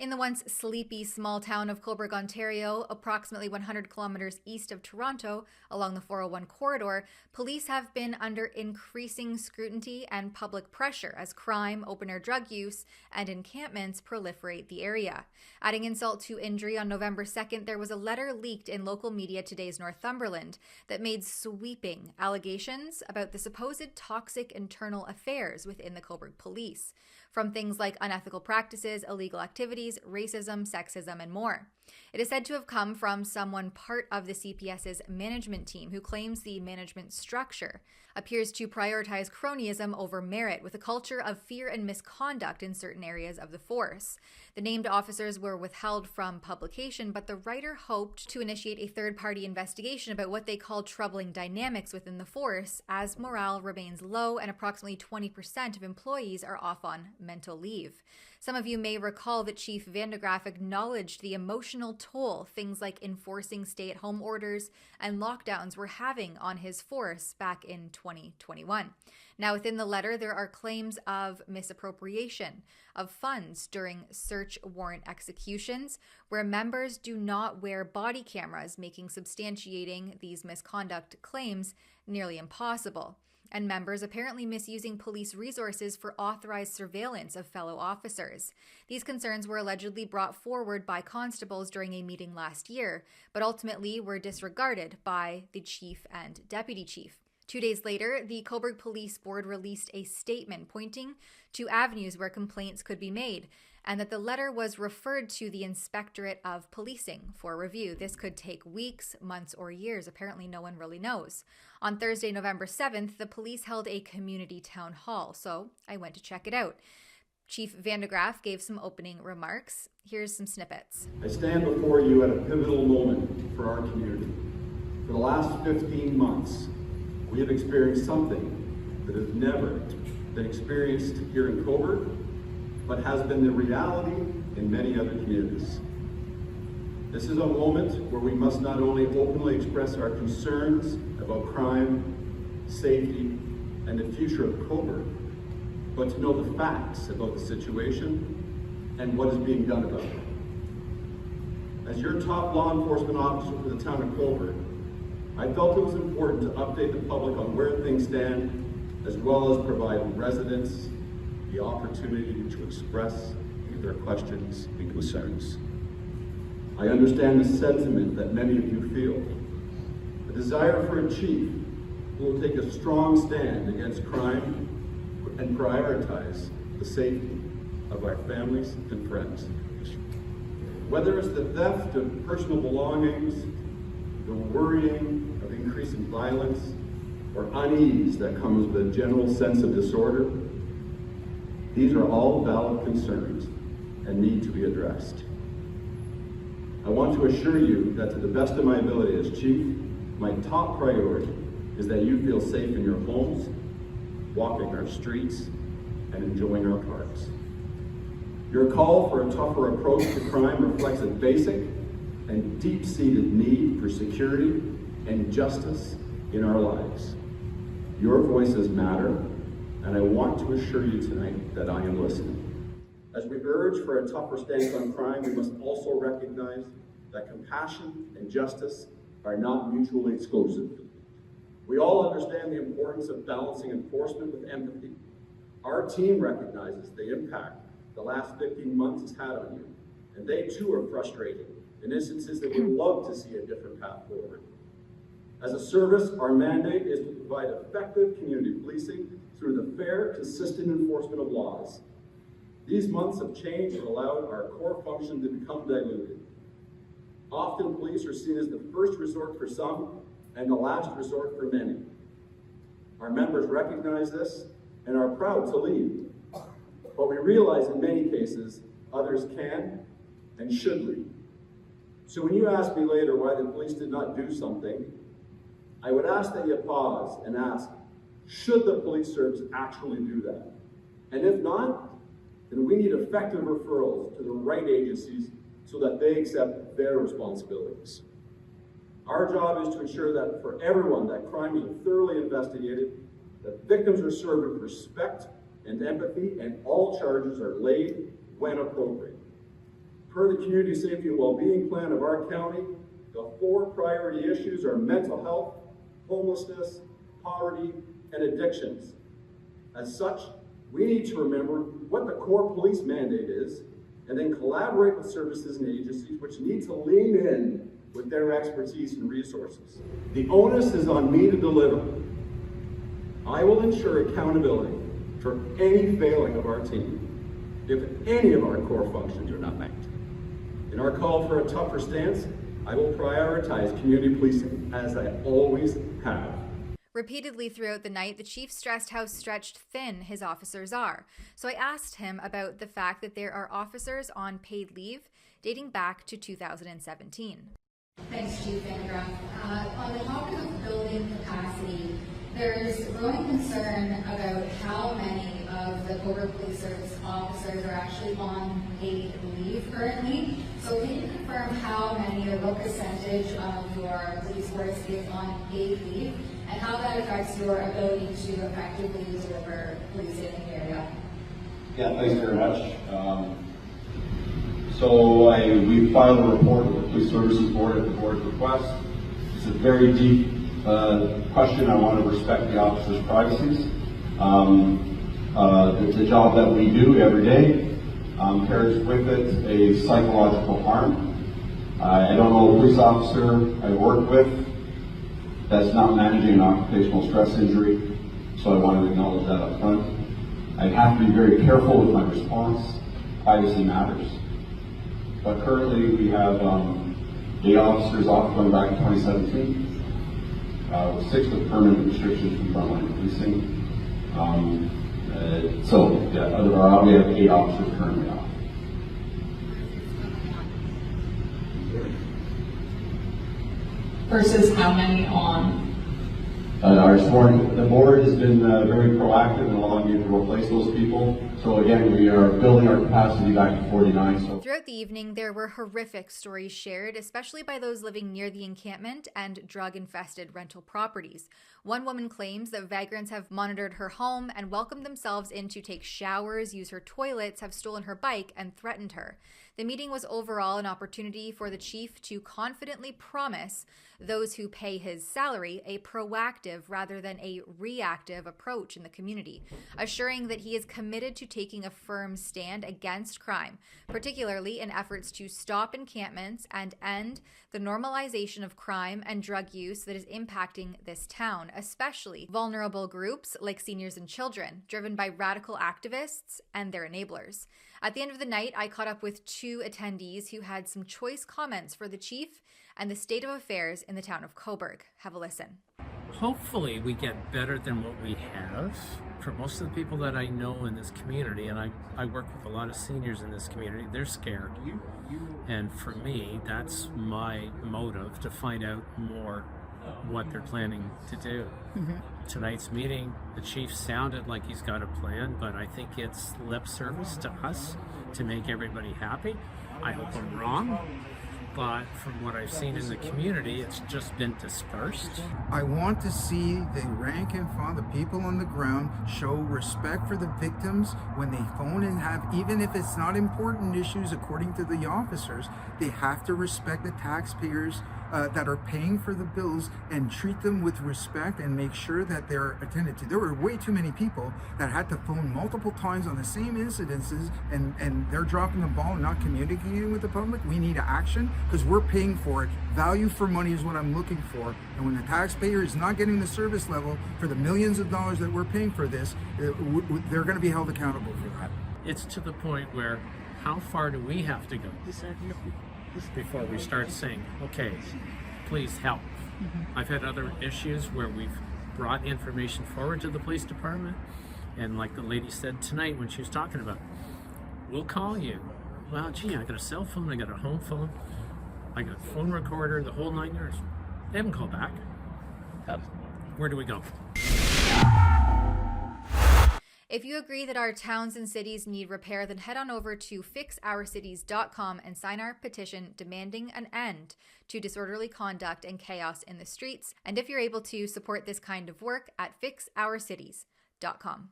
In the once sleepy small town of Cobourg, Ontario, approximately 100 kilometers east of Toronto, along the 401 corridor, police have been under increasing scrutiny and public pressure as crime, open-air drug use, and encampments proliferate the area. Adding insult to injury, on November 2nd, there was a letter leaked in local media today's Northumberland that made sweeping allegations about the supposed toxic internal affairs within the Cobourg police, from things like unethical practices, illegal activities, racism, sexism, and more. It is said to have come from someone part of the CPS's management team who claims the management structure appears to prioritize cronyism over merit, with a culture of fear and misconduct in certain areas of the force. The named officers were withheld from publication, but the writer hoped to initiate a third-party investigation about what they called troubling dynamics within the force, as morale remains low and approximately 20% of employees are off on mental leave. Some of you may recall that Chief Vandegraff acknowledged the emotional toll things like enforcing stay-at-home orders and lockdowns were having on his force back in 2021. Now, within the letter, there are claims of misappropriation of funds during search warrant executions, where members do not wear body cameras, making substantiating these misconduct claims nearly impossible, and members apparently misusing police resources for authorized surveillance of fellow officers. These concerns were allegedly brought forward by constables during a meeting last year, but ultimately were disregarded by the chief and deputy chief. 2 days later, the Cobourg Police Board released a statement pointing to avenues where complaints could be made, and that the letter was referred to the Inspectorate of Policing for review. This could take weeks, months, or years. Apparently, no one really knows. On Thursday, November 7th, the police held a community town hall, so I went to check it out. Chief Vandegraff gave some opening remarks. Here's some snippets. I stand before you at a pivotal moment for our community. For the last 15 months, we have experienced something that has never been experienced here in Cobourg, but has been the reality in many other communities. This is a moment where we must not only openly express our concerns about crime, safety, and the future of Cobourg, but to know the facts about the situation and what is being done about it. As your top law enforcement officer for the town of Cobourg, I felt it was important to update the public on where things stand, as well as provide residents the opportunity to express their questions and concerns. I understand the sentiment that many of you feel, a desire for a chief who will take a strong stand against crime and prioritize the safety of our families and friends. Whether it's the theft of personal belongings, the worrying of increasing violence, or unease that comes with a general sense of disorder, these are all valid concerns and need to be addressed. I want to assure you that to the best of my ability as chief, my top priority is that you feel safe in your homes, walking our streets, and enjoying our parks. Your call for a tougher approach to crime reflects a basic and deep-seated need for security and justice in our lives. Your voices matter, and I want to assure you tonight that I am listening. As we urge for a tougher stance on crime, we must also recognize that compassion and justice are not mutually exclusive. We all understand the importance of balancing enforcement with empathy. Our team recognizes the impact the last 15 months has had on you, and they too are frustrated in instances that would love to see a different path forward. As a service, our mandate is to provide effective community policing through the fair, consistent enforcement of laws. These months of change have allowed our core function to become diluted. Often police are seen as the first resort for some and the last resort for many. Our members recognize this and are proud to lead, but we realize in many cases others can and should lead. So when you ask me later why the police did not do something, I would ask that you pause and ask, should the police service actually do that? And if not, then we need effective referrals to the right agencies so that they accept their responsibilities. Our job is to ensure that for everyone that crimes are thoroughly investigated, that victims are served with respect and empathy, and all charges are laid when appropriate. Per the Community Safety and Wellbeing Plan of our county, the 4 priority issues are mental health, homelessness, poverty, and addictions. As such, we need to remember what the core police mandate is, and then collaborate with services and agencies which need to lean in with their expertise and resources. The onus is on me to deliver. I will ensure accountability for any failing of our team if any of our core functions are not met. In our call for a tougher stance, I will prioritize community policing, as I always have. Repeatedly throughout the night, the chief stressed how stretched thin his officers are. So I asked him about the fact that there are officers on paid leave dating back to 2017. Thanks, Chief Vandergraaf. On the topic of building capacity, there's growing concern about how many of the Cobourg Police Service officers are actually on paid leave currently. So can you confirm how many or what percentage of your police force is on paid leave and how that affects your ability to effectively deliver policing in the area? Yeah, thanks very much. We filed a report with the Police Services Board at the board's request. It's a very deep question. I want to respect the officers' privacies. The job that we do every day carries with it a psychological harm. I don't know a police officer I work with that's not managing an occupational stress injury, so I want to acknowledge that up front. I have to be very careful with my response. Privacy matters. But currently we have 8 officers off going back to 2017. 6 with permanent restrictions from frontline policing. We have 8 officers currently off. Versus how many on? The board has been very proactive in allowing me to replace those people. So again, we are building our capacity back to 49. Throughout the evening, there were horrific stories shared, especially by those living near the encampment and drug-infested rental properties. One woman claims that vagrants have monitored her home and welcomed themselves in to take showers, use her toilets, have stolen her bike, and threatened her. The meeting was overall an opportunity for the chief to confidently promise those who pay his salary a proactive rather than a reactive approach in the community, assuring that he is committed to taking a firm stand against crime, particularly in efforts to stop encampments and end the normalization of crime and drug use that is impacting this town, especially vulnerable groups like seniors and children, driven by radical activists and their enablers. At the end of the night, I caught up with 2 attendees who had some choice comments for the chief and the state of affairs in the town of Cobourg. Have a listen. Hopefully we get better than what we have. For most of the people that I know in this community, and I work with a lot of seniors in this community, they're scared. And for me, that's my motive, to find out more what they're planning to do. Tonight's meeting, the chief sounded like he's got a plan, but I think it's lip service to us to make everybody happy. I hope I'm wrong, but from what I've seen in the community, it's just been dispersed. I want to see the rank and file, the people on the ground, show respect for the victims when they phone and have, even if it's not important issues according to the officers, they have to respect the taxpayers that are paying for the bills and treat them with respect and make sure that they're attended to. There were way too many people that had to phone multiple times on the same incidences and they're dropping the ball and not communicating with the public. We need action because we're paying for it. Value for money is what I'm looking for. And when the taxpayer is not getting the service level for the millions of dollars that we're paying for this, they're going to be held accountable for that. It's to the point where, how far do we have to go before we start saying, okay, please help? I've had other issues where we've brought information forward to the police department, and like the lady said tonight when she was talking about, we'll call you. Well, gee, I got a cell phone, I got a home phone, I got a phone recorder, the whole 9 yards. They haven't called back. Where do we go? If you agree that our towns and cities need repair, then head on over to fixourcities.com and sign our petition demanding an end to disorderly conduct and chaos in the streets. And if you're able to, support this kind of work at fixourcities.com.